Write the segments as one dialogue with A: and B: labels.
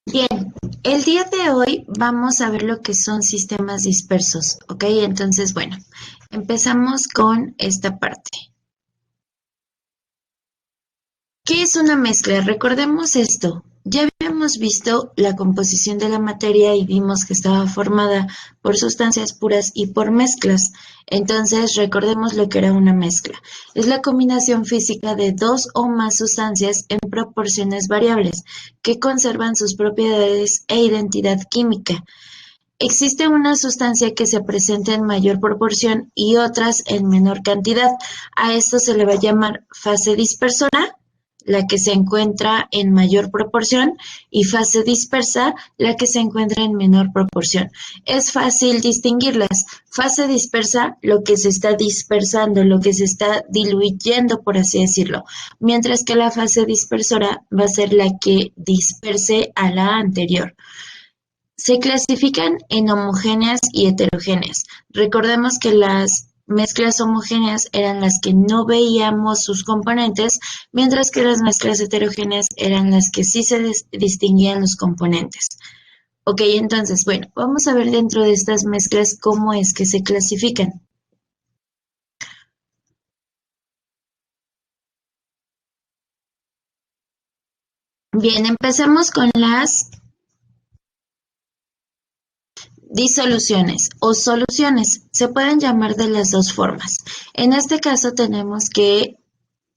A: Bien, el día de hoy vamos a ver lo que son sistemas dispersos, ¿ok? Entonces, bueno, empezamos con esta parte. ¿Qué es una mezcla? Recordemos esto. Ya habíamos visto la composición de la materia y vimos que estaba formada por sustancias puras y por mezclas. Entonces, recordemos lo que era una mezcla. Es la combinación física de dos o más sustancias en proporciones variables que conservan sus propiedades e identidad química. Existe una sustancia que se presenta en mayor proporción y otras en menor cantidad. A esto se le va a llamar fase dispersora, la que se encuentra en mayor proporción, y fase dispersa, la que se encuentra en menor proporción. Es fácil distinguirlas. Fase dispersa, lo que se está dispersando, lo que se está diluyendo, por así decirlo, mientras que la fase dispersora va a ser la que disperse a la anterior. Se clasifican en homogéneas y heterogéneas. Recordemos que las mezclas homogéneas eran las que no veíamos sus componentes, mientras que las mezclas heterogéneas eran las que sí se distinguían los componentes. Ok, entonces, bueno, vamos a ver dentro de estas mezclas cómo es que se clasifican. Bien, empecemos con las disoluciones o soluciones. Se pueden llamar de las dos formas. En este caso tenemos que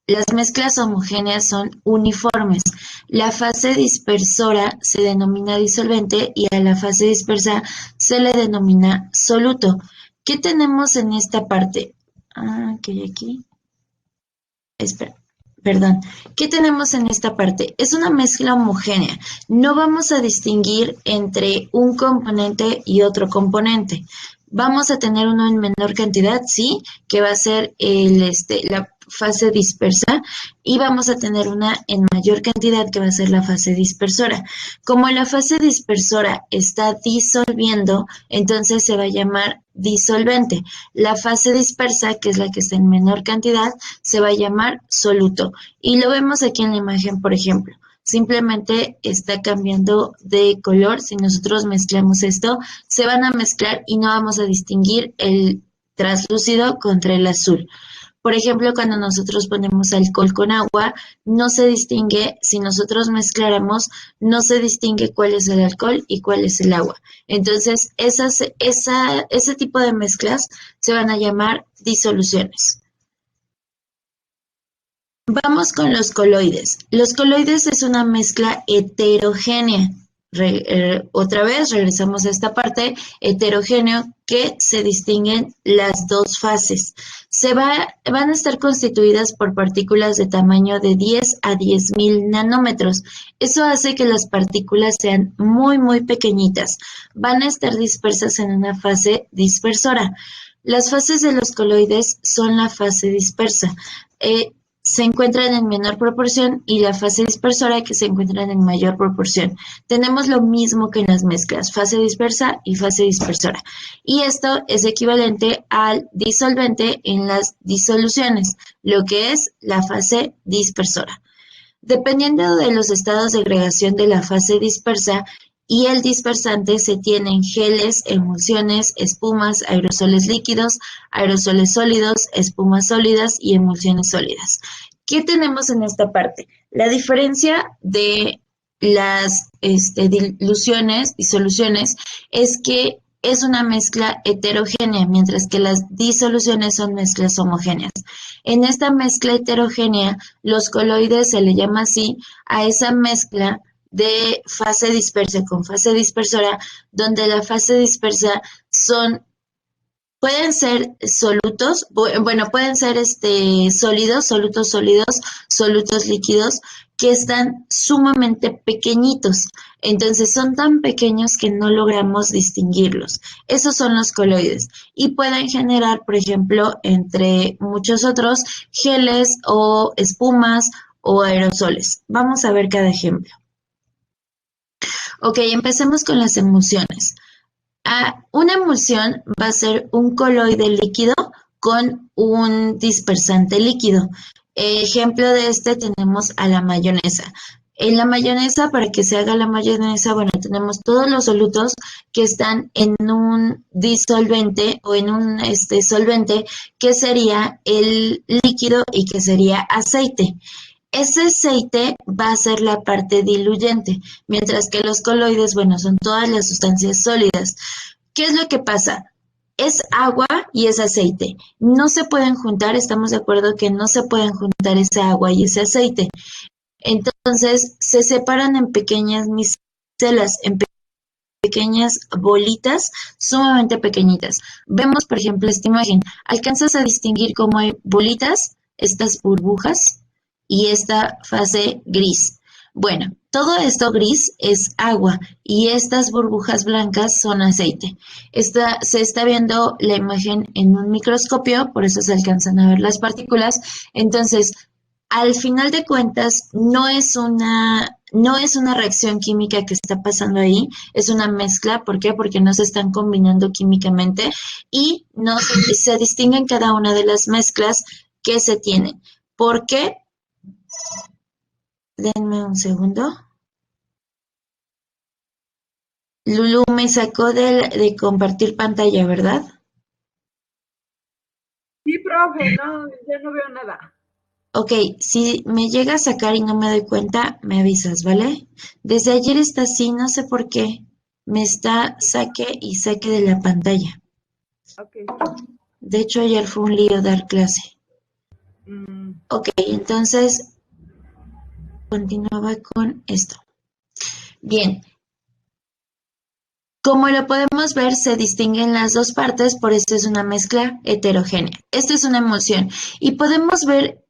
A: las mezclas homogéneas son uniformes. La fase dispersora se denomina disolvente y a la fase dispersa se le denomina soluto. ¿Qué tenemos en esta parte? ¿Qué hay aquí? Espera, perdón. ¿Qué tenemos en esta parte? Es una mezcla homogénea. No vamos a distinguir entre un componente y otro componente. Vamos a tener uno en menor cantidad, sí, que va a ser la fase dispersa, y vamos a tener una en mayor cantidad que va a ser la fase dispersora. Como la fase dispersora está disolviendo, entonces se va a llamar disolvente. La fase dispersa, que es la que está en menor cantidad, se va a llamar soluto. Y lo vemos aquí en la imagen, por ejemplo. Simplemente está cambiando de color. Si nosotros mezclamos esto, se van a mezclar y no vamos a distinguir el translúcido contra el azul. Por ejemplo, cuando nosotros ponemos alcohol con agua, no se distingue, si nosotros mezcláramos, no se distingue cuál es el alcohol y cuál es el agua. Entonces, ese tipo de mezclas se van a llamar disoluciones. Vamos con los coloides. Los coloides es una mezcla heterogénea. Otra vez regresamos a esta parte, heterogéneo, que se distinguen las dos fases. Van a estar constituidas por partículas de tamaño de 10 a 10.000 nanómetros. Eso hace que las partículas sean muy, muy pequeñitas. Van a estar dispersas en una fase dispersora. Las fases de los coloides son la fase dispersa. Se encuentran en menor proporción y la fase dispersora que se encuentran en mayor proporción. Tenemos lo mismo que en las mezclas, fase dispersa y fase dispersora. Y esto es equivalente al disolvente en las disoluciones, lo que es la fase dispersora. Dependiendo de los estados de agregación de la fase dispersa y el dispersante, se tienen geles, emulsiones, espumas, aerosoles líquidos, aerosoles sólidos, espumas sólidas y emulsiones sólidas. ¿Qué tenemos en esta parte? La diferencia de las disoluciones, es que es una mezcla heterogénea, mientras que las disoluciones son mezclas homogéneas. En esta mezcla heterogénea, los coloides se le llama así a esa mezcla de fase dispersa con fase dispersora, donde la fase dispersa pueden ser solutos, bueno, pueden ser sólidos, solutos sólidos, solutos líquidos, que están sumamente pequeñitos. Entonces son tan pequeños que no logramos distinguirlos. Esos son los coloides. Y pueden generar, por ejemplo, entre muchos otros, geles o espumas o aerosoles. Vamos a ver cada ejemplo. Ok, empecemos con las emulsiones. Una emulsión va a ser un coloide líquido con un dispersante líquido. Ejemplo de este tenemos a la mayonesa. En la mayonesa, para que se haga la mayonesa, bueno, tenemos todos los solutos que están en un disolvente o en un solvente, que sería el líquido y que sería aceite. Ese aceite va a ser la parte diluyente, mientras que los coloides, bueno, son todas las sustancias sólidas. ¿Qué es lo que pasa? Es agua y es aceite. No se pueden juntar, estamos de acuerdo que no se pueden juntar esa agua y ese aceite. Entonces se separan en pequeñas micelas, en pequeñas bolitas sumamente pequeñitas. Vemos, por ejemplo, esta imagen. ¿Alcanzas a distinguir cómo hay bolitas, estas burbujas y esta fase gris? Bueno, todo esto gris es agua y estas burbujas blancas son aceite. Se está viendo la imagen en un microscopio, por eso se alcanzan a ver las partículas. Entonces, al final de cuentas, no es una reacción química que está pasando ahí, es una mezcla. ¿Por qué? Porque no se están combinando químicamente y no se distinguen cada una de las mezclas que se tienen. ¿Por qué? Denme un segundo. Lulu me sacó de compartir pantalla, ¿verdad?
B: Sí, profe, no, ya no veo nada.
A: Ok, si me llega a sacar y no me doy cuenta, me avisas, ¿vale? Desde ayer está así, no sé por qué. Me está saque y saque de la pantalla.
B: Ok.
A: De hecho, ayer fue un lío dar clase.
B: Mm,
A: Ok, entonces continuaba con esto. Bien, como lo podemos ver, se distinguen las dos partes, por eso es una mezcla heterogénea. Esta es una emulsión y podemos ver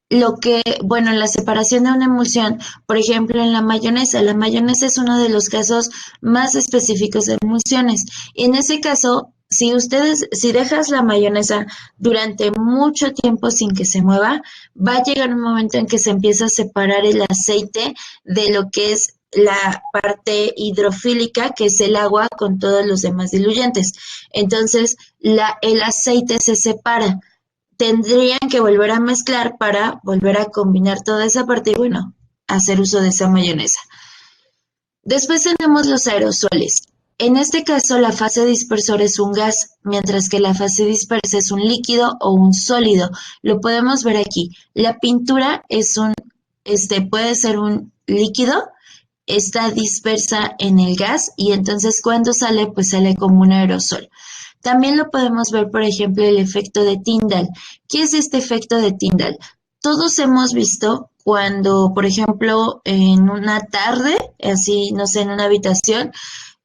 A: bueno, la separación de una emulsión, por ejemplo, en la mayonesa. La mayonesa es uno de los casos más específicos de emulsiones. Y en ese caso, si dejas la mayonesa durante mucho tiempo sin que se mueva, va a llegar un momento en que se empieza a separar el aceite de lo que es la parte hidrofílica, que es el agua con todos los demás diluyentes. Entonces, el aceite se separa. Tendrían que volver a mezclar para volver a combinar toda esa parte y, bueno, hacer uso de esa mayonesa. Después tenemos los aerosoles. En este caso, la fase dispersora es un gas, mientras que la fase dispersa es un líquido o un sólido. Lo podemos ver aquí. La pintura puede ser un líquido, está dispersa en el gas y entonces cuando sale, pues sale como un aerosol. También lo podemos ver, por ejemplo, el efecto de Tyndall. ¿Qué es este efecto de Tyndall? Todos hemos visto cuando, por ejemplo, en una tarde, así, no sé, en una habitación,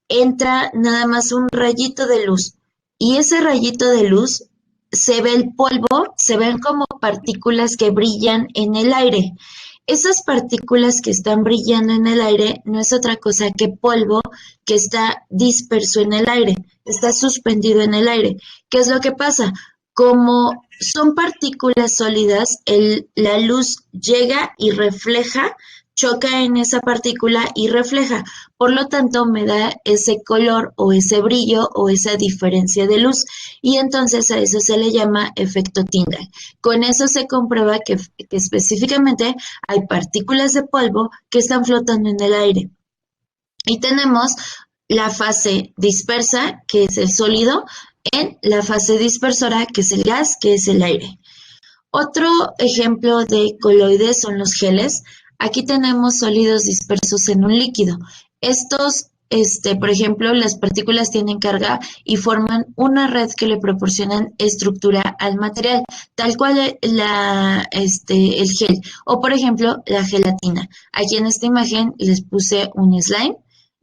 A: entra nada más un rayito de luz y ese rayito de luz se ve el polvo, se ven como partículas que brillan en el aire. Esas partículas que están brillando en el aire no es otra cosa que polvo que está disperso en el aire, está suspendido en el aire. ¿Qué es lo que pasa? Como son partículas sólidas, la luz llega y refleja, choca en esa partícula y refleja. Por lo tanto, me da ese color o ese brillo o esa diferencia de luz. Y entonces a eso se le llama efecto Tyndall. Con eso se comprueba que específicamente hay partículas de polvo que están flotando en el aire. Y tenemos la fase dispersa, que es el sólido, en la fase dispersora, que es el gas, que es el aire. Otro ejemplo de coloides son los geles. Aquí tenemos sólidos dispersos en un líquido. Estos, por ejemplo, las partículas tienen carga y forman una red que le proporcionan estructura al material, tal cual el gel. O, por ejemplo, la gelatina. Aquí en esta imagen les puse un slime.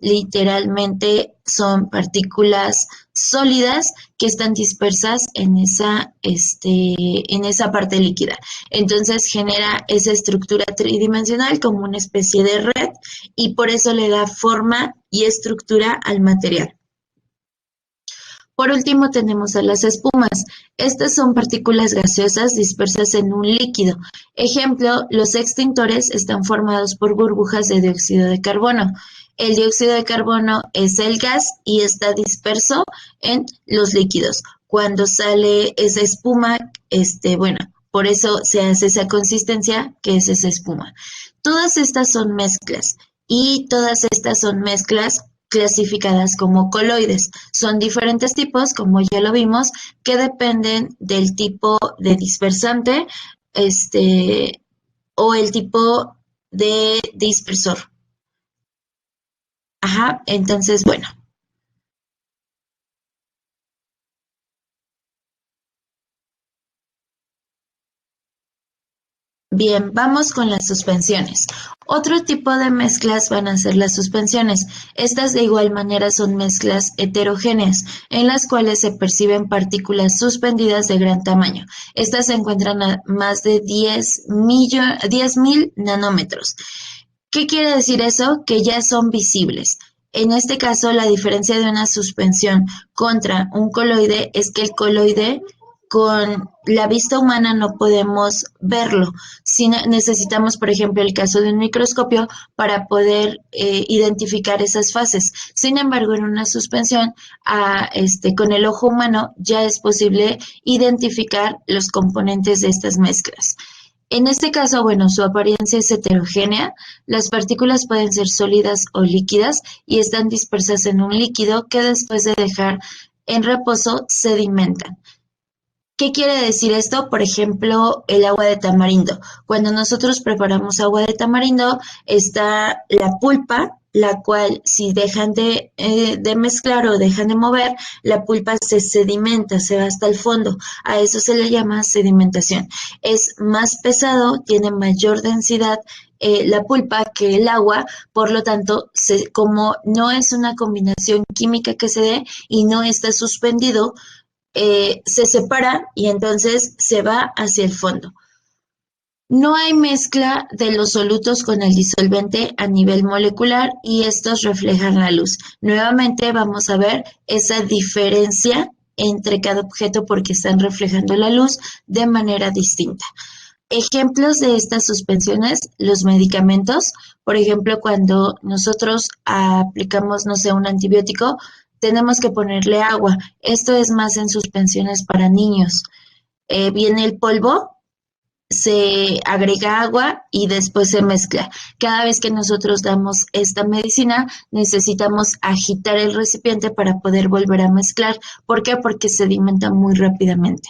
A: Literalmente son partículas sólidas que están dispersas en esa parte líquida. Entonces genera esa estructura tridimensional como una especie de red y por eso le da forma y estructura al material. Por último tenemos a las espumas. Estas son partículas gaseosas dispersas en un líquido. Ejemplo, los extintores están formados por burbujas de dióxido de carbono. El dióxido de carbono es el gas y está disperso en los líquidos. Cuando sale esa espuma, bueno, por eso se hace esa consistencia que es esa espuma. Todas estas son mezclas y todas estas son mezclas clasificadas como coloides. Son diferentes tipos, como ya lo vimos, que dependen del tipo de dispersante, o el tipo de dispersor. Ajá, entonces, bueno. Bien, vamos con las suspensiones. Otro tipo de mezclas van a ser las suspensiones. Estas de igual manera son mezclas heterogéneas, en las cuales se perciben partículas suspendidas de gran tamaño. Estas se encuentran a más de 10.000 nanómetros. ¿Qué quiere decir eso? Que ya son visibles. En este caso, la diferencia de una suspensión contra un coloide es que el coloide con la vista humana no podemos verlo. Si necesitamos, por ejemplo, el caso de un microscopio para poder identificar esas fases. Sin embargo, en una suspensión, con el ojo humano ya es posible identificar los componentes de estas mezclas. En este caso, bueno, su apariencia es heterogénea. Las partículas pueden ser sólidas o líquidas y están dispersas en un líquido que después de dejar en reposo sedimentan. ¿Qué quiere decir esto? Por ejemplo, el agua de tamarindo. Cuando nosotros preparamos agua de tamarindo, está la pulpa, la cual si dejan de mezclar o dejan de mover, la pulpa se sedimenta, se va hasta el fondo. A eso se le llama sedimentación. Es más pesado, tiene mayor densidad la pulpa que el agua, por lo tanto, como no es una combinación química que se dé y no está suspendido, se separa y entonces se va hacia el fondo. No hay mezcla de los solutos con el disolvente a nivel molecular y estos reflejan la luz. Nuevamente vamos a ver esa diferencia entre cada objeto porque están reflejando la luz de manera distinta. Ejemplos de estas suspensiones, los medicamentos, por ejemplo, cuando nosotros aplicamos, no sé, un antibiótico, tenemos que ponerle agua. Esto es más en suspensiones para niños. Viene el polvo, se agrega agua y después se mezcla. Cada vez que nosotros damos esta medicina, necesitamos agitar el recipiente para poder volver a mezclar. ¿Por qué? Porque sedimenta muy rápidamente.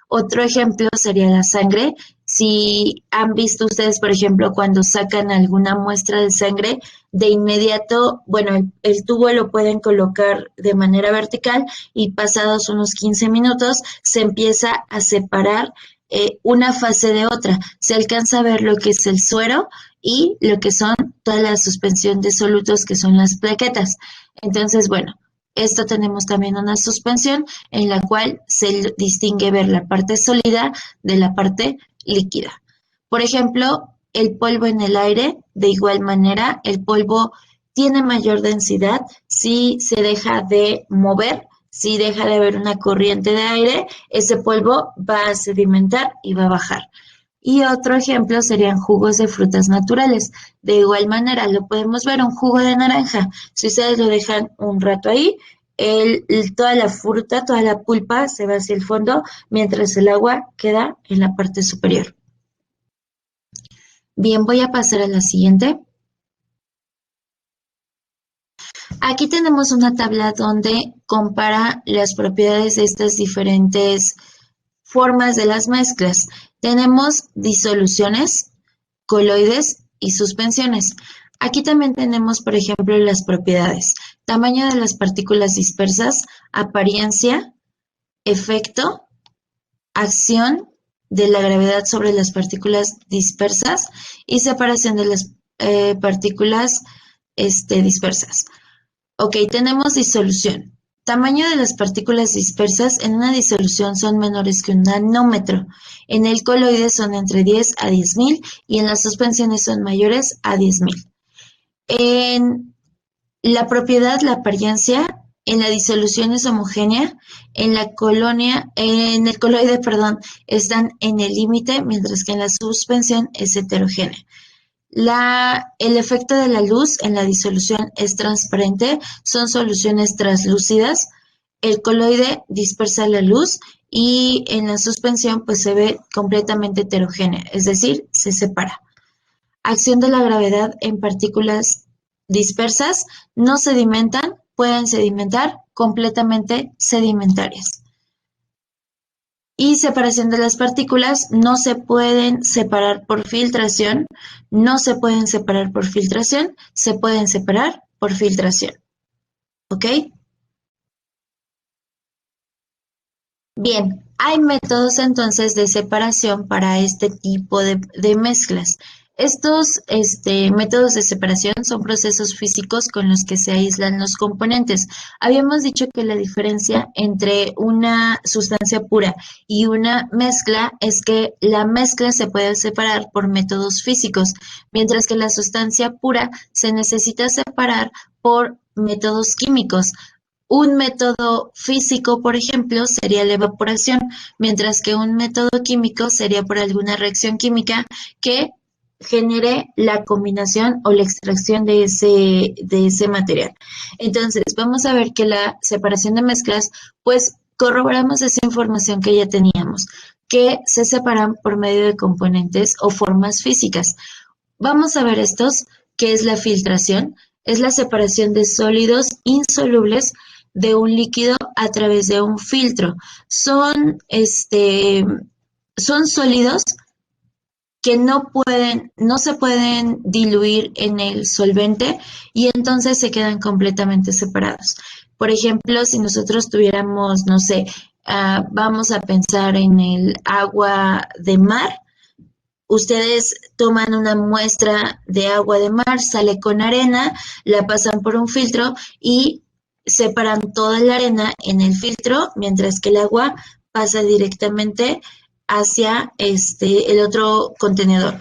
A: Otro ejemplo sería la sangre. Si han visto ustedes, por ejemplo, cuando sacan alguna muestra de sangre, de inmediato, bueno, el tubo lo pueden colocar de manera vertical y pasados unos 15 minutos se empieza a separar una fase de otra. Se alcanza a ver lo que es el suero y lo que son toda la suspensión de solutos, que son las plaquetas. Entonces, bueno, esto tenemos también una suspensión en la cual se distingue ver la parte sólida de la parte líquida. Por ejemplo, el polvo en el aire, de igual manera, el polvo tiene mayor densidad si se deja de mover, si deja de haber una corriente de aire, ese polvo va a sedimentar y va a bajar. Y otro ejemplo serían jugos de frutas naturales. De igual manera, lo podemos ver un jugo de naranja. Si ustedes lo dejan un rato ahí, toda la fruta, toda la pulpa se va hacia el fondo, mientras el agua queda en la parte superior. Bien, voy a pasar a la siguiente. Aquí tenemos una tabla donde compara las propiedades de estas diferentes formas de las mezclas. Tenemos disoluciones, coloides y suspensiones. Aquí también tenemos, por ejemplo, las propiedades. Tamaño de las partículas dispersas, apariencia, efecto, acción de la gravedad sobre las partículas dispersas y separación de las partículas dispersas. Ok, tenemos disolución. Tamaño de las partículas dispersas en una disolución son menores que un nanómetro. En el coloide son entre 10 a 10.000 y en las suspensiones son mayores a 10.000. En la propiedad, la apariencia, en la disolución es homogénea, en el coloide, perdón, están en el límite, mientras que en la suspensión es heterogénea. El efecto de la luz en la disolución es transparente, son soluciones translúcidas. El coloide dispersa la luz y en la suspensión pues se ve completamente heterogénea, es decir, se separa. Acción de la gravedad en partículas dispersas, no sedimentan, pueden sedimentar, completamente sedimentarias. Y separación de las partículas, no se pueden separar por filtración, no se pueden separar por filtración, se pueden separar por filtración. ¿Ok? Bien, hay métodos entonces de separación para este tipo de mezclas. Estos métodos de separación son procesos físicos con los que se aíslan los componentes. Habíamos dicho que la diferencia entre una sustancia pura y una mezcla es que la mezcla se puede separar por métodos físicos, mientras que la sustancia pura se necesita separar por métodos químicos. Un método físico, por ejemplo, sería la evaporación, mientras que un método químico sería por alguna reacción química que genere la combinación o la extracción de ese material. Entonces, vamos a ver que la separación de mezclas, pues corroboramos esa información que ya teníamos, que se separan por medio de componentes o formas físicas. Vamos a ver estos, que es la filtración, es la separación de sólidos insolubles de un líquido a través de un filtro. Son sólidos que no se pueden diluir en el solvente y entonces se quedan completamente separados. Por ejemplo, si nosotros tuviéramos, no sé, vamos a pensar en el agua de mar. Ustedes toman una muestra de agua de mar, sale con arena, la pasan por un filtro y separan toda la arena en el filtro, mientras que el agua pasa directamente hacia el otro contenedor.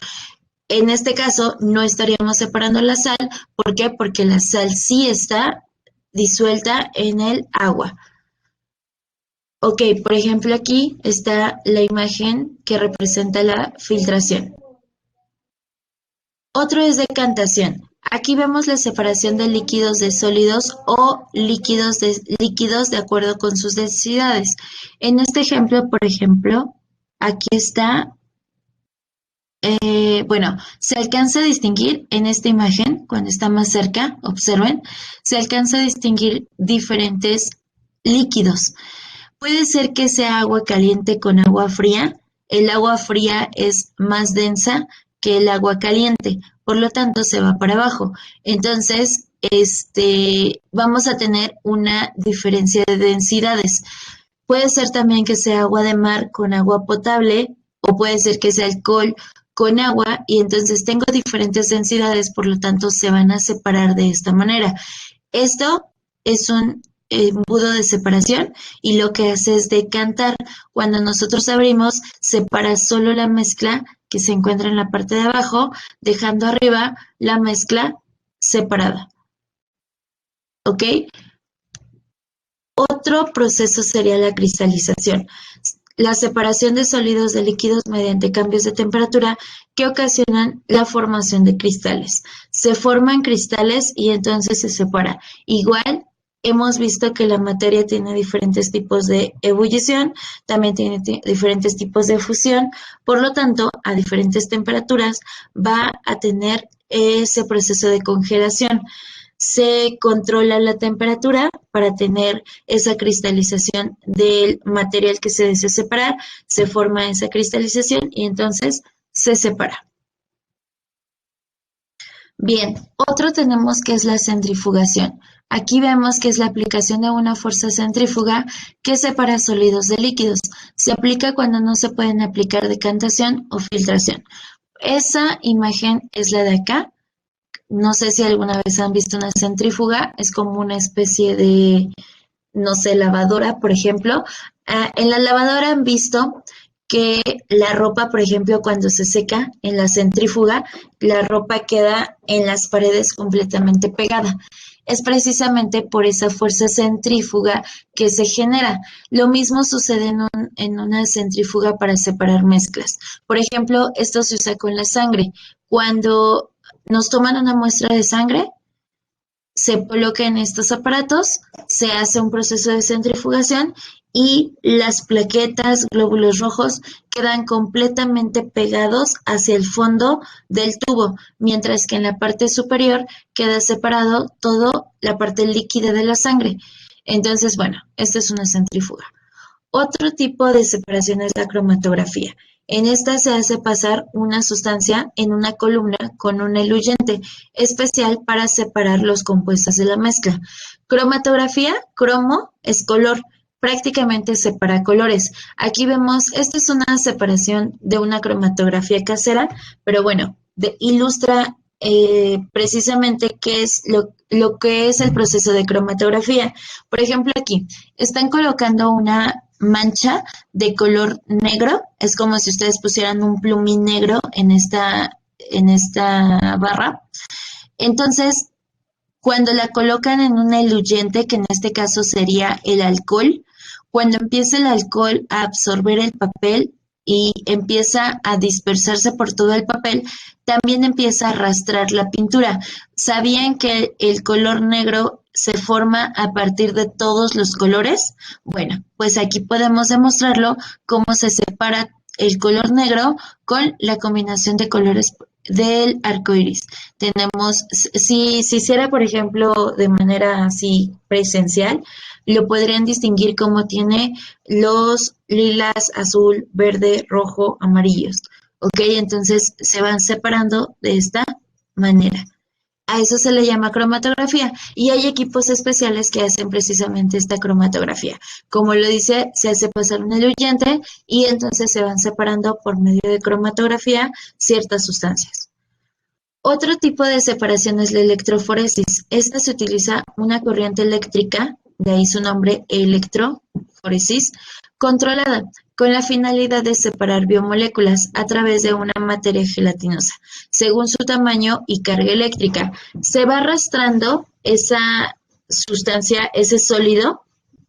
A: En este caso, no estaríamos separando la sal. ¿Por qué? Porque la sal sí está disuelta en el agua. Ok, por ejemplo, aquí está la imagen que representa la filtración. Otro es decantación. Aquí vemos la separación de líquidos de sólidos o líquidos de acuerdo con sus densidades. En este ejemplo, por ejemplo, aquí está, bueno, se alcanza a distinguir en esta imagen, cuando está más cerca, observen, se alcanza a distinguir diferentes líquidos. Puede ser que sea agua caliente con agua fría. El agua fría es más densa que el agua caliente, por lo tanto se va para abajo. Entonces, vamos a tener una diferencia de densidades. Puede ser también que sea agua de mar con agua potable o puede ser que sea alcohol con agua y entonces tengo diferentes densidades, por lo tanto se van a separar de esta manera. Esto es un embudo de separación y lo que hace es decantar. Cuando nosotros abrimos, separa solo la mezcla que se encuentra en la parte de abajo, dejando arriba la mezcla separada. ¿Ok? Otro proceso sería la cristalización, la separación de sólidos de líquidos mediante cambios de temperatura que ocasionan la formación de cristales. Se forman cristales y entonces se separa. Igual hemos visto que la materia tiene diferentes tipos de ebullición, también tiene diferentes tipos de fusión, por lo tanto, a diferentes temperaturas va a tener ese proceso de congelación. Se controla la temperatura para tener esa cristalización del material que se desea separar, se forma esa cristalización y entonces se separa. Bien, otro tenemos que es la centrifugación. Aquí vemos que es la aplicación de una fuerza centrífuga que separa sólidos de líquidos. Se aplica cuando no se pueden aplicar decantación o filtración. Esa imagen es la de acá. No sé si alguna vez han visto una centrífuga, es como una especie de, no sé, lavadora, por ejemplo. En la lavadora han visto que la ropa, por ejemplo, cuando se seca en la centrífuga, la ropa queda en las paredes completamente pegada. Es precisamente por esa fuerza centrífuga que se genera. Lo mismo sucede en una centrífuga para separar mezclas. Por ejemplo, esto se usa con la sangre. Cuando nos toman una muestra de sangre, se coloca en estos aparatos, se hace un proceso de centrifugación y las plaquetas, glóbulos rojos, quedan completamente pegados hacia el fondo del tubo, mientras que en la parte superior queda separado toda la parte líquida de la sangre. Entonces, bueno, esta es una centrífuga. Otro tipo de separación es la cromatografía. En esta se hace pasar una sustancia en una columna con un eluyente especial para separar los compuestos de la mezcla. Cromatografía, cromo es color, prácticamente separa colores. Aquí vemos, esta es una separación de una cromatografía casera, pero bueno, ilustra precisamente qué es lo que es el proceso de cromatografía. Por ejemplo, aquí están colocando una mancha de color negro, es como si ustedes pusieran un plumín negro en esta barra. Entonces, cuando la colocan en un eluyente, que en este caso sería el alcohol, cuando empieza el alcohol a absorber el papel y empieza a dispersarse por todo el papel, también empieza a arrastrar la pintura. ¿Sabían que el color negro se forma a partir de todos los colores? Bueno, pues aquí podemos demostrarlo cómo se separa el color negro con la combinación de colores del arco iris. Tenemos, si se hiciera, por ejemplo, de manera así presencial, lo podrían distinguir como tiene los lilas, azul, verde, rojo, amarillos. ¿Ok? Entonces se van separando de esta manera. A eso se le llama cromatografía y hay equipos especiales que hacen precisamente esta cromatografía. Como lo dice, se hace pasar un eluyente y entonces se van separando por medio de cromatografía ciertas sustancias. Otro tipo de separación es la electroforesis. Esta se utiliza una corriente eléctrica, de ahí su nombre, electroforesis, controlada, con la finalidad de separar biomoléculas a través de una materia gelatinosa, según su tamaño y carga eléctrica. Se va arrastrando esa sustancia, ese sólido,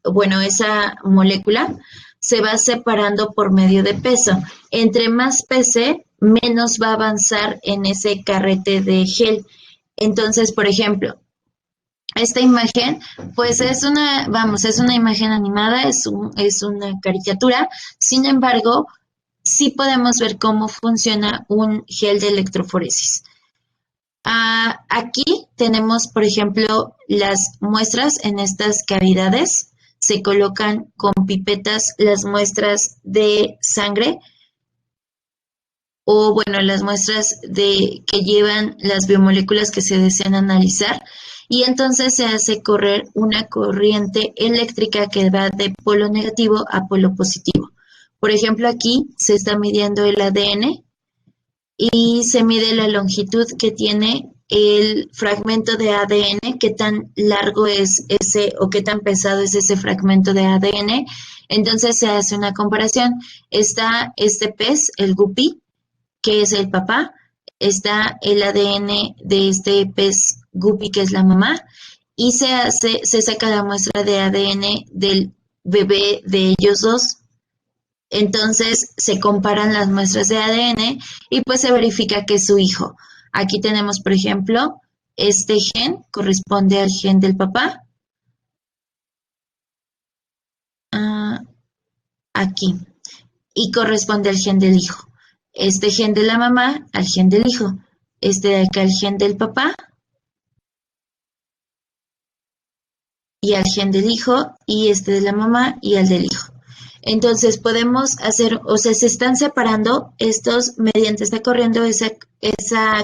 A: bueno, esa molécula, se va separando por medio de peso. Entre más pese, menos va a avanzar en ese carrete de gel. Entonces, por ejemplo, esta imagen, pues es una imagen animada, es una caricatura. Sin embargo, sí podemos ver cómo funciona un gel de electroforesis. Aquí tenemos, por ejemplo, las muestras en estas cavidades. Se colocan con pipetas las muestras de sangre o, bueno, las muestras que llevan las biomoléculas que se desean analizar. Y entonces se hace correr una corriente eléctrica que va de polo negativo a polo positivo. Por ejemplo, aquí se está midiendo el ADN y se mide la longitud que tiene el fragmento de ADN, qué tan largo es ese o qué tan pesado es ese fragmento de ADN. Entonces se hace una comparación. Está este pez, el guppy, que es el papá, está el ADN de este pez guppy, que es la mamá, y se saca la muestra de ADN del bebé de ellos dos. Entonces se comparan las muestras de ADN y pues se verifica que es su hijo. Aquí tenemos, por ejemplo, este gen corresponde al gen del papá. Aquí. Y corresponde al gen del hijo. Este gen de la mamá al gen del hijo. Este de acá al gen del papá y al gen del hijo, y este de la mamá y al del hijo. Entonces podemos hacer, o sea, se están separando estos mediante, está corriendo esa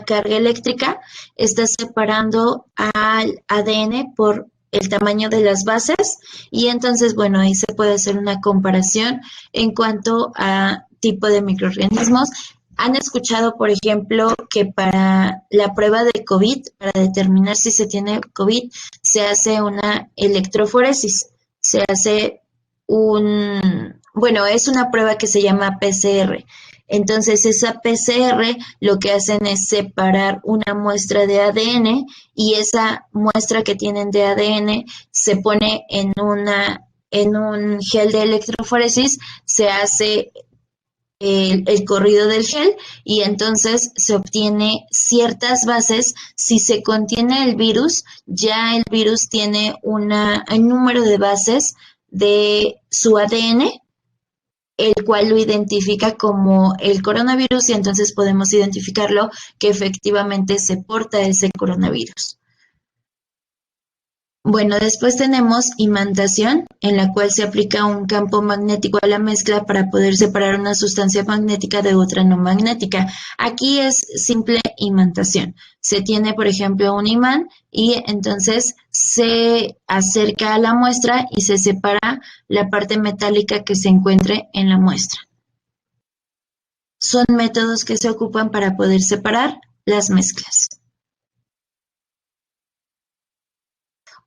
A: carga eléctrica, está separando al ADN por el tamaño de las bases y entonces, bueno, ahí se puede hacer una comparación en cuanto a tipo de microorganismos. ¿Han escuchado, por ejemplo, que para la prueba de COVID, para determinar si se tiene COVID, se hace una electroforesis? Se hace bueno, es una prueba que se llama PCR. Entonces, esa PCR lo que hacen es separar una muestra de ADN y esa muestra que tienen de ADN se pone en un gel de electroforesis, se hace el corrido del gel y entonces se obtiene ciertas bases. Si se contiene el virus, ya el virus tiene un número de bases de su ADN, el cual lo identifica como el coronavirus y entonces podemos identificarlo que efectivamente se porta ese coronavirus. Bueno, después tenemos imantación, en la cual se aplica un campo magnético a la mezcla para poder separar una sustancia magnética de otra no magnética. Aquí es simple imantación. Se tiene, por ejemplo, un imán y entonces se acerca a la muestra y se separa la parte metálica que se encuentre en la muestra. Son métodos que se ocupan para poder separar las mezclas.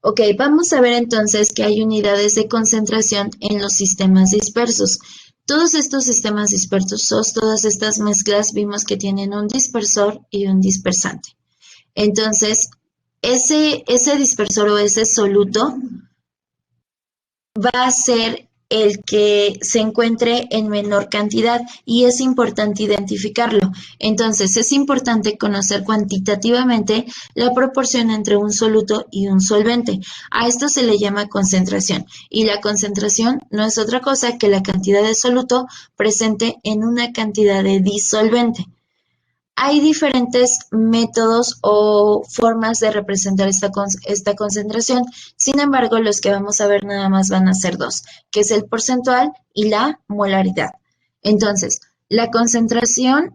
A: Ok, vamos a ver entonces que hay unidades de concentración en los sistemas dispersos. Todos estos sistemas dispersos, todas estas mezclas, vimos que tienen un dispersor y un dispersante. Entonces, ese dispersor o ese soluto va a ser el que se encuentre en menor cantidad y es importante identificarlo. Entonces, es importante conocer cuantitativamente la proporción entre un soluto y un solvente. A esto se le llama concentración y la concentración no es otra cosa que la cantidad de soluto presente en una cantidad de disolvente. Hay diferentes métodos o formas de representar esta concentración. Sin embargo, los que vamos a ver nada más van a ser dos, que es el porcentual y la molaridad. Entonces, la concentración,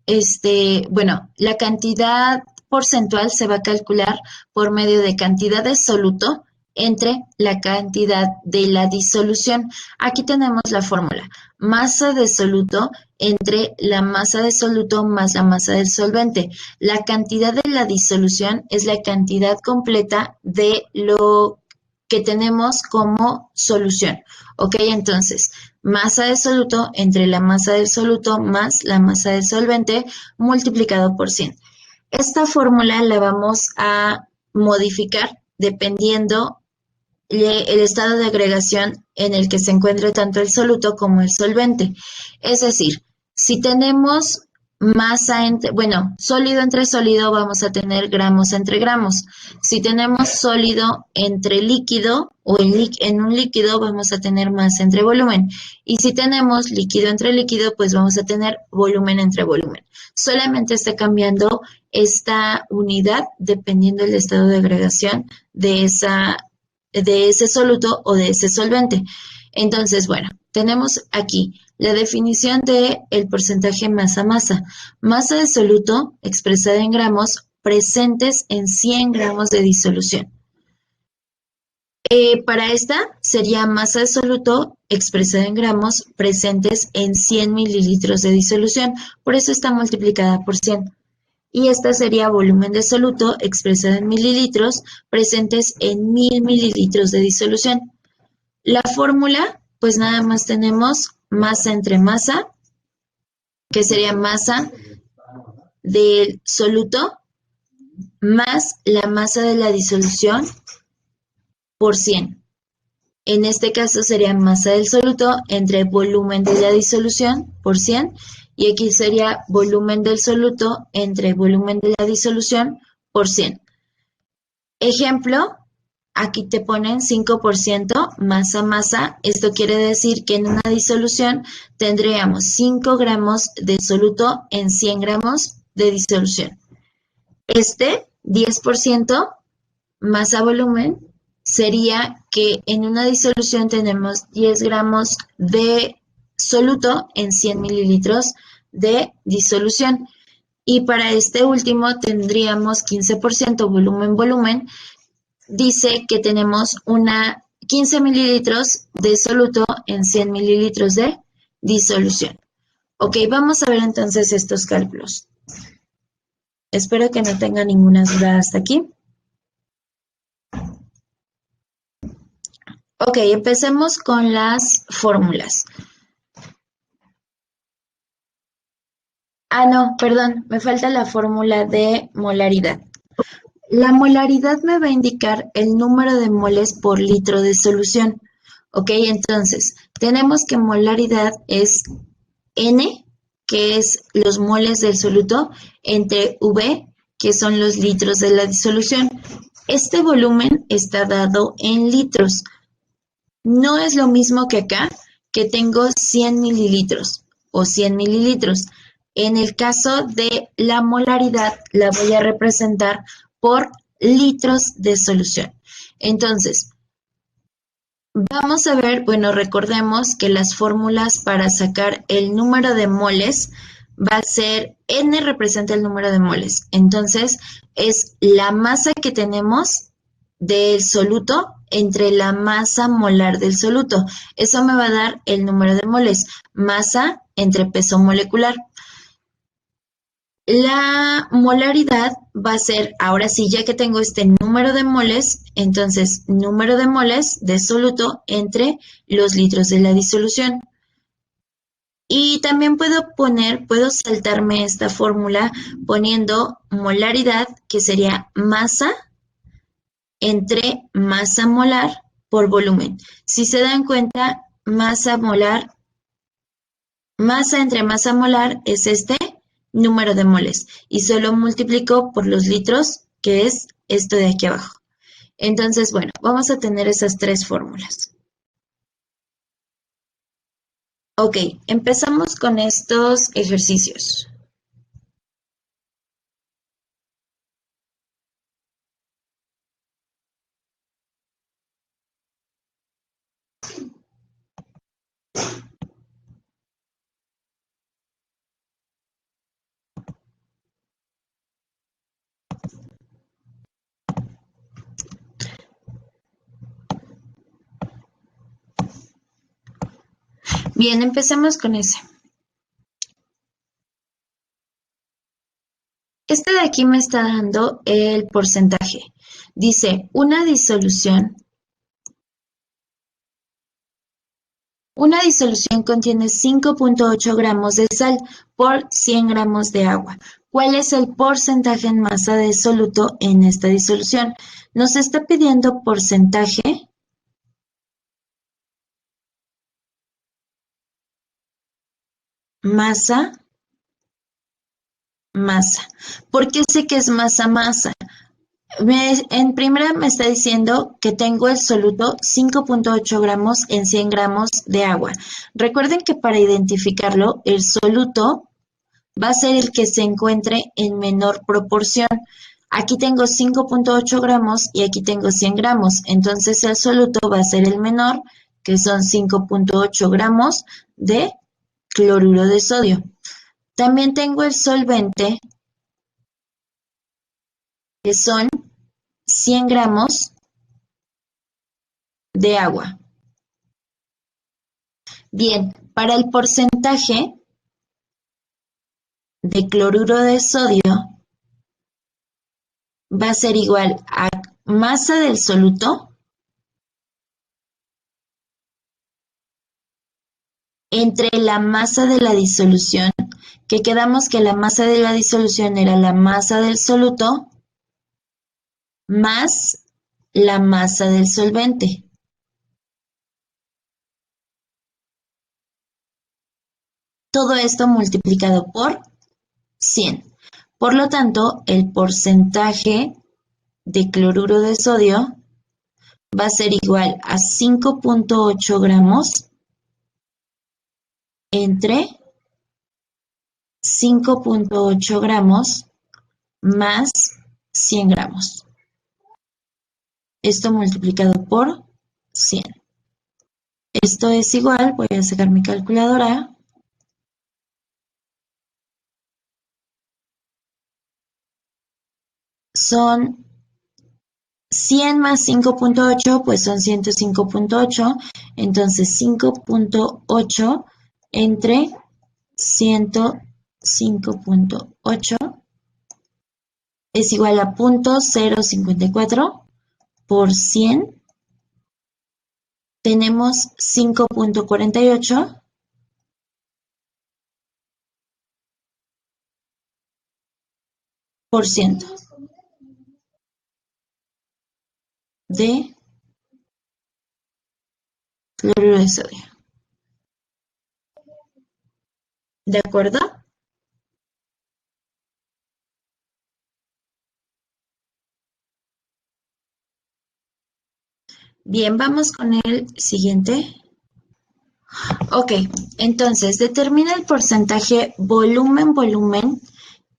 A: la cantidad porcentual se va a calcular por medio de cantidad de soluto entre la cantidad de la disolución. Aquí tenemos la fórmula. Masa de soluto entre la masa de soluto más la masa del solvente. La cantidad de la disolución es la cantidad completa de lo que tenemos como solución. Ok, entonces, masa de soluto entre la masa del soluto más la masa del solvente multiplicado por 100. Esta fórmula la vamos a modificar dependiendo el estado de agregación en el que se encuentre tanto el soluto como el solvente. Es decir, si tenemos sólido entre sólido, vamos a tener gramos entre gramos. Si tenemos sólido entre líquido o en un líquido, vamos a tener masa entre volumen. Y si tenemos líquido entre líquido, pues vamos a tener volumen entre volumen. Solamente está cambiando esta unidad dependiendo del estado de agregación de ese soluto o de ese solvente. Entonces, bueno, tenemos aquí la definición de el porcentaje masa-masa. Masa de soluto expresada en gramos presentes en 100 gramos de disolución. Para esta sería masa de soluto expresada en gramos presentes en 100 mililitros de disolución. Por eso está multiplicada por 100. Y esta sería volumen de soluto expresado en mililitros presentes en 1000 mililitros de disolución. La fórmula, pues nada más tenemos masa entre masa, que sería masa del soluto más la masa de la disolución por 100. En este caso sería masa del soluto entre volumen de la disolución por 100. Y aquí sería volumen del soluto entre volumen de la disolución por 100. Ejemplo, aquí te ponen 5% masa-masa. Esto quiere decir que en una disolución tendríamos 5 gramos de soluto en 100 gramos de disolución. 10% masa-volumen sería que en una disolución tenemos 10 gramos de soluto en 100 mililitros de disolución. Y para este último tendríamos 15% volumen-volumen. Dice que tenemos 15 mililitros de soluto en 100 mililitros de disolución. Ok, vamos a ver entonces estos cálculos. Espero que no tenga ninguna duda hasta aquí. Ok, empecemos con las fórmulas. No, perdón, me falta la fórmula de molaridad. La molaridad me va a indicar el número de moles por litro de solución. Ok, entonces, tenemos que molaridad es N, que es los moles del soluto, entre V, que son los litros de la disolución. Este volumen está dado en litros. No es lo mismo que acá, que tengo 100 mililitros o 100 mililitros. En el caso de la molaridad, la voy a representar por litros de solución. Entonces, vamos a ver, bueno, recordemos que las fórmulas para sacar el número de moles va a ser N representa el número de moles. Entonces, es la masa que tenemos del soluto entre la masa molar del soluto. Eso me va a dar el número de moles. Masa entre peso molecular. La molaridad va a ser, ahora sí, ya que tengo este número de moles, entonces número de moles de soluto entre los litros de la disolución. Y también puedo saltarme esta fórmula poniendo molaridad, que sería masa entre masa molar por volumen. Si se dan cuenta, masa molar, masa entre masa molar es este número de moles y solo multiplico por los litros, que es esto de aquí abajo. Entonces, bueno, vamos a tener esas tres fórmulas. Ok, empezamos con estos ejercicios. Bien, empecemos con ese. Este de aquí me está dando el porcentaje. Dice, una disolución contiene 5.8 gramos de sal por 100 gramos de agua. ¿Cuál es el porcentaje en masa de soluto en esta disolución? Nos está pidiendo porcentaje, masa, masa. ¿Por qué sé que es masa? En primera me está diciendo que tengo el soluto 5.8 gramos en 100 gramos de agua. Recuerden que para identificarlo, el soluto va a ser el que se encuentre en menor proporción. Aquí tengo 5.8 gramos y aquí tengo 100 gramos. Entonces el soluto va a ser el menor, que son 5.8 gramos de cloruro de sodio. También tengo el solvente, que son 100 gramos de agua. Bien, para el porcentaje de cloruro de sodio va a ser igual a masa del soluto entre la masa de la disolución, que quedamos que la masa de la disolución era la masa del soluto más la masa del solvente. Todo esto multiplicado por 100. Por lo tanto, el porcentaje de cloruro de sodio va a ser igual a 5.8 gramos entre 5.8 gramos más 100 gramos. Esto multiplicado por 100. Esto es igual, voy a sacar mi calculadora. Son 100 más 5.8, pues son 105.8. Entonces 5.8 entre 105.8 es igual a 0.054 por 100. Tenemos 5.48 por ciento de cloruro de sodio. ¿De acuerdo? Bien, vamos con el siguiente. Ok, entonces determina el porcentaje volumen-volumen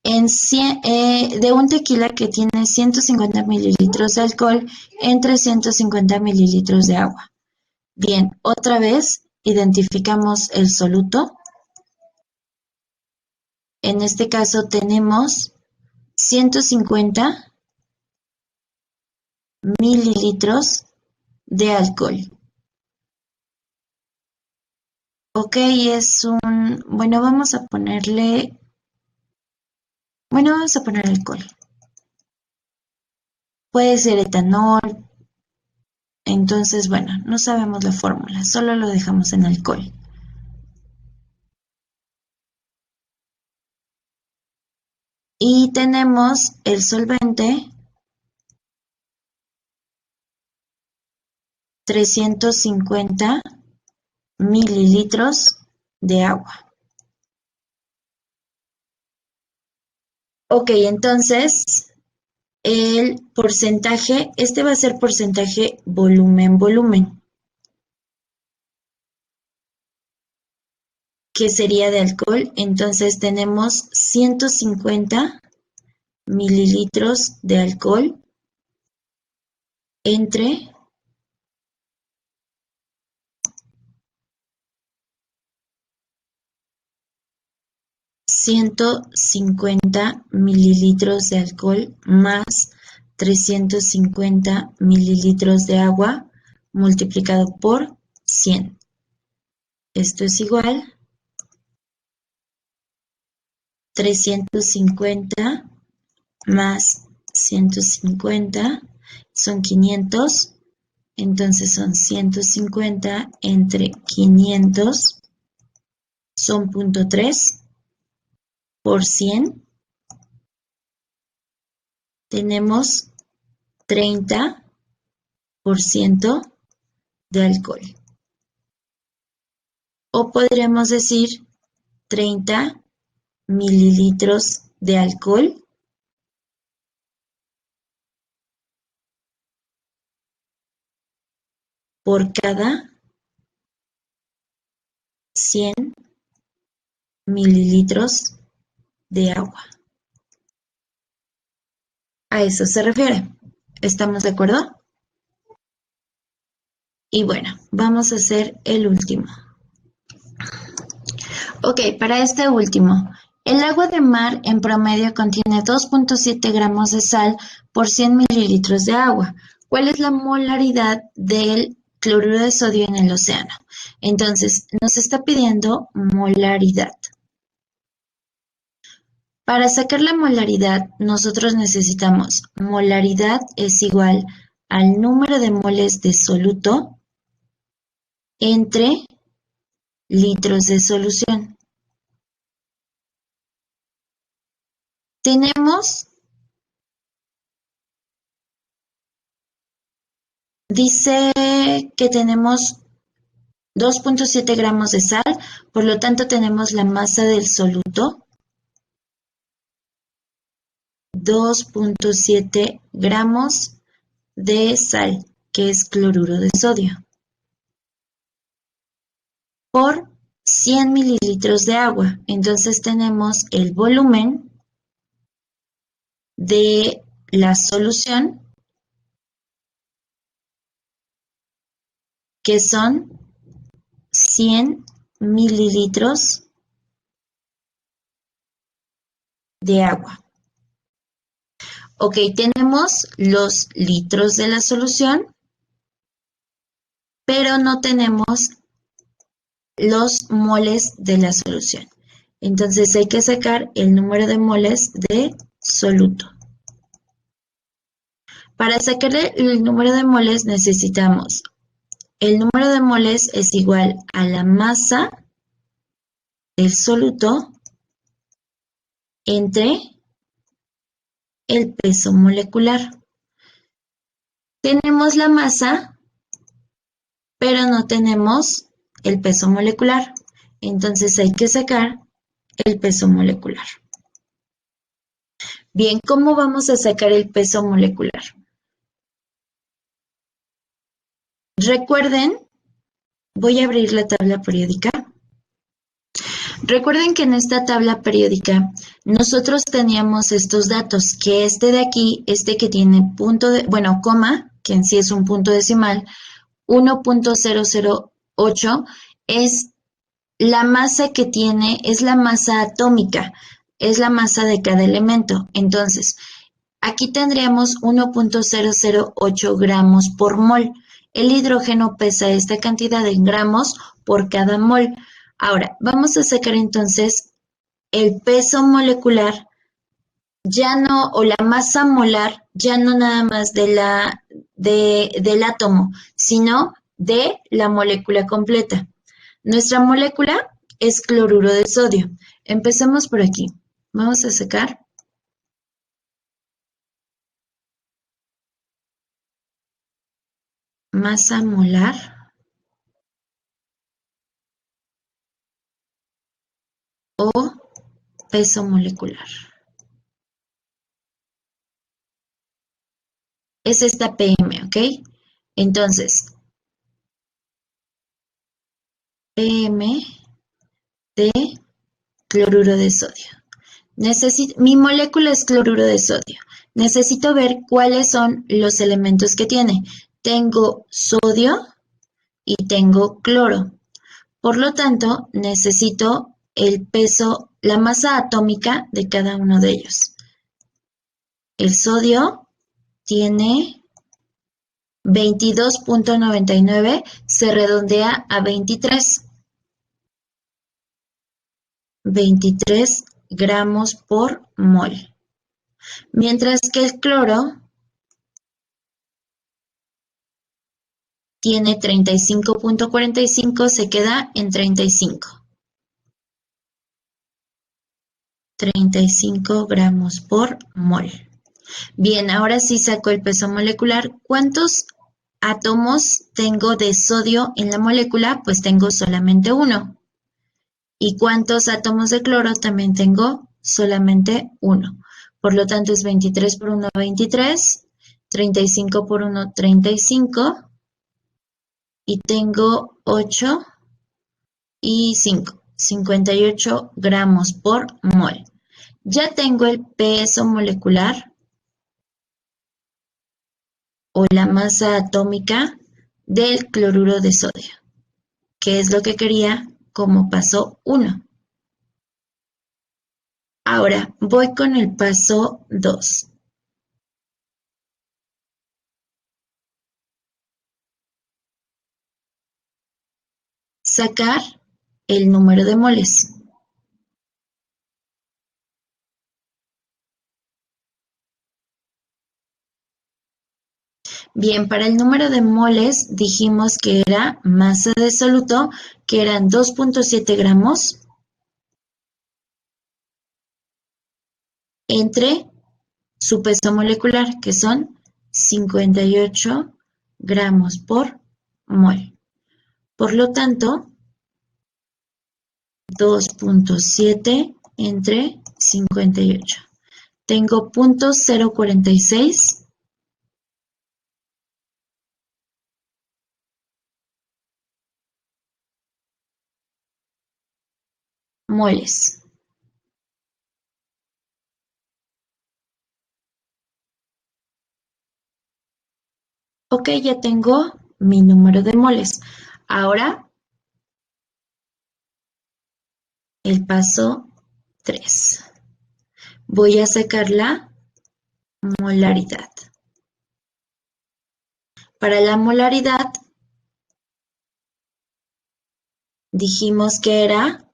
A: de un tequila que tiene 150 mililitros de alcohol entre 150 mililitros de agua. Bien, otra vez identificamos el soluto. En este caso tenemos 150 mililitros de alcohol. Ok, bueno, vamos a poner alcohol. Puede ser etanol, entonces, bueno, no sabemos la fórmula, solo lo dejamos en alcohol. Y tenemos el solvente, 350 mililitros de agua. Ok, entonces el porcentaje, este va a ser porcentaje volumen-volumen, que sería de alcohol. Entonces tenemos 150 mililitros de alcohol entre 150 mililitros de alcohol más 350 mililitros de agua multiplicado por 100. Esto es igual 350 más 150 son 500, entonces son 150 entre 500 son 0.3 por 100. Tenemos 30% de alcohol. O podríamos decir 30 mililitros de alcohol por cada 100 mililitros de agua. A eso se refiere. ¿Estamos de acuerdo? Y bueno, vamos a hacer el último. Ok, para este último, el agua de mar en promedio contiene 2.7 gramos de sal por 100 mililitros de agua. ¿Cuál es la molaridad del cloruro de sodio en el océano? Entonces, nos está pidiendo molaridad. Para sacar la molaridad, nosotros necesitamos molaridad es igual al número de moles de soluto entre litros de solución. Dice que tenemos 2.7 gramos de sal, por lo tanto tenemos la masa del soluto, 2.7 gramos de sal, que es cloruro de sodio, por 100 mililitros de agua. Entonces tenemos el volumen de la solución, que son 100 mililitros de agua. Ok, tenemos los litros de la solución, pero no tenemos los moles de la solución. Entonces hay que sacar el número de moles de soluto. Para sacar el número de moles necesitamos el número de moles es igual a la masa del soluto entre el peso molecular. Tenemos la masa, pero no tenemos el peso molecular. Entonces hay que sacar el peso molecular. Bien, ¿cómo vamos a sacar el peso molecular? Recuerden, voy a abrir la tabla periódica. Recuerden que en esta tabla periódica nosotros teníamos estos datos, que este de aquí, este que tiene punto de, bueno, coma, que en sí es un punto decimal, 1.008 es la masa que tiene, es la masa atómica, es la masa de cada elemento. Entonces, aquí tendríamos 1.008 gramos por mol. El hidrógeno pesa esta cantidad en gramos por cada mol. Ahora, vamos a sacar entonces el peso molecular, ya no, o la masa molar, ya no nada más del átomo, sino de la molécula completa. Nuestra molécula es cloruro de sodio. Empecemos por aquí. Vamos a sacar masa molar o peso molecular. Es esta PM, ¿ok? Entonces, PM de cloruro de sodio. Mi molécula es cloruro de sodio. Necesito ver cuáles son los elementos que tiene. Tengo sodio y tengo cloro. Por lo tanto, necesito el peso, la masa atómica de cada uno de ellos. El sodio tiene 22.99, se redondea a 23. 23 gramos por mol. Mientras que el cloro tiene 35.45, se queda en 35. 35 gramos por mol. Bien, ahora sí saco el peso molecular. ¿Cuántos átomos tengo de sodio en la molécula? Pues tengo solamente uno. ¿Y cuántos átomos de cloro? También tengo solamente uno. Por lo tanto es 23 por 1, 23, 35 por 1, 35, y tengo 8 y 5, 58 gramos por mol. Ya tengo el peso molecular o la masa atómica del cloruro de sodio, que es lo que quería como paso 1. Ahora voy con el paso 2. Sacar el número de moles. Bien, para el número de moles dijimos que era masa de soluto, que eran 2.7 gramos entre su peso molecular, que son 58 gramos por mol. Por lo tanto, 2.7 entre 58. Tengo 0.046 moles. Ok, ya tengo mi número de moles. Ahora, el paso 3. Voy a sacar la molaridad. Para la molaridad, dijimos que era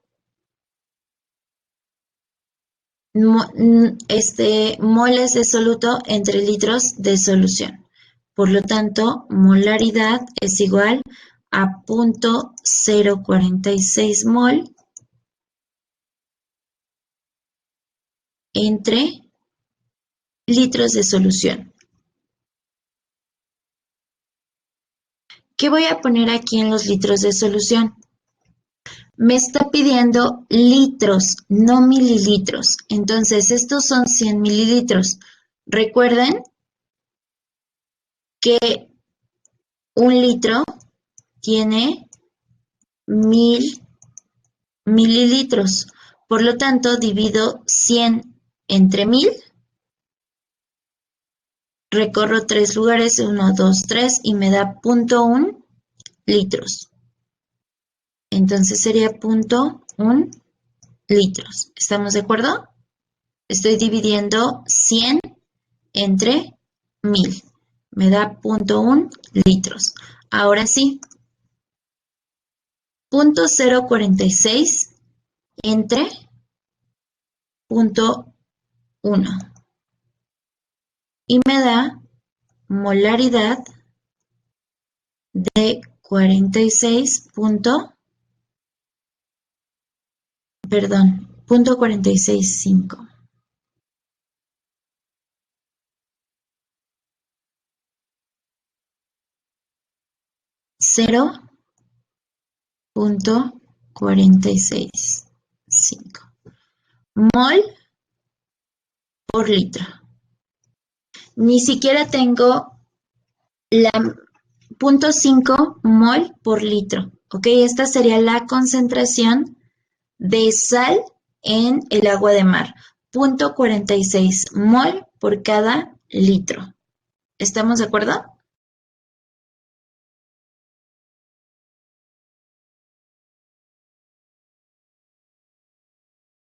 A: moles de soluto entre litros de solución. Por lo tanto, molaridad es igual a 0.046 mol entre litros de solución. ¿Qué voy a poner aquí en los litros de solución? Me está pidiendo litros, no mililitros. Entonces, estos son 100 mililitros. Recuerden que Un litro tiene 1000 mililitros. Por lo tanto, divido 100 entre 1000. Recorro 3 lugares, 1, 2, 3 y me da 0.1 litros. Entonces sería 0.1 litros. ¿Estamos de acuerdo? Estoy dividiendo 100 entre 1000. Me da 0.1 litros. Ahora sí, 0.046 entre 0.1. Y me da molaridad de 46 punto 465. Cero punto 465 mol por litro. Ni siquiera tengo la 0.5 mol por litro. ¿Ok? Esta sería la concentración de sal en el agua de mar. 0.46 mol por cada litro. ¿Estamos de acuerdo?